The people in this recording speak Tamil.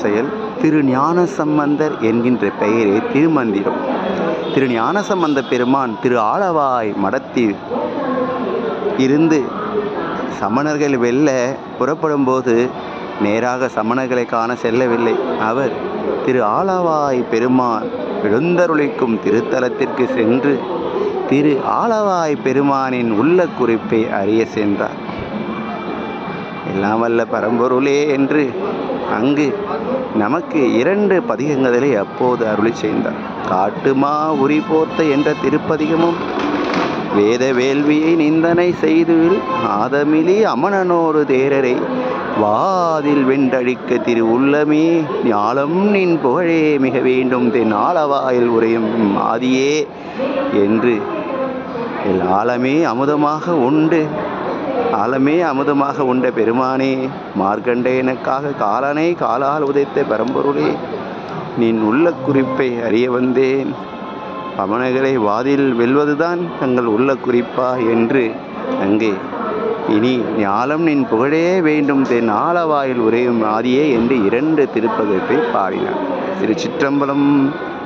செயல் திரு ஞானசம்பந்தர் என்கின்ற பெயரே திருமந்திரம். திரு ஞானசம்பந்த பெருமான் திரு ஆலவாய் மடத்தில் இருந்து சமணர்கள் வெல்ல புறப்படும் போது நேராக சமணர்களை காண செல்லவில்லை. அவர் திரு ஆலவாய் பெருமான் எழுந்தருளிக்கும் திருத்தலத்திற்கு சென்று திரு ஆலவாய் பெருமானின் உள்ள குறிப்பை அறிய சென்றார். எல்லாம் வல்ல பரம்பொருளே என்று அங்கு நமக்கு 2 பதிகங்களை அப்போது அருளி செய்தார். காட்டுமா உரி போர்த்த என்ற திருப்பதிகமும் வேத வேள்வியை நிந்தனை செய்துவில் ஆதமிலி அமனனோரு தேரரை வாதில் வெண்டழிக்க திரு உள்ளமே ஞாலம் நின் புகழே மிக வேண்டும் தென் ஆலவாயில் உரையும் ஆதியே என்று ஆலமே அமுதமாக உண்ட பெருமானே, மார்க்கண்டேயனுக்காக காலனை காலால் உதைத்த பரம்பொருளே, நின் உள்ள குறிப்பை அறிய வந்தேன். பவனகளை வாதில் வெல்வதுதான் தங்கள் உள்ள குறிப்பா என்று அங்கே இனி ஞாலம் நின் புகழே வேண்டும் தென் ஆலவாயில் உரையும் ஆதியே என்று 2 திருப்பதத்தை பாடினார். திருச்சிற்றம்பலம்.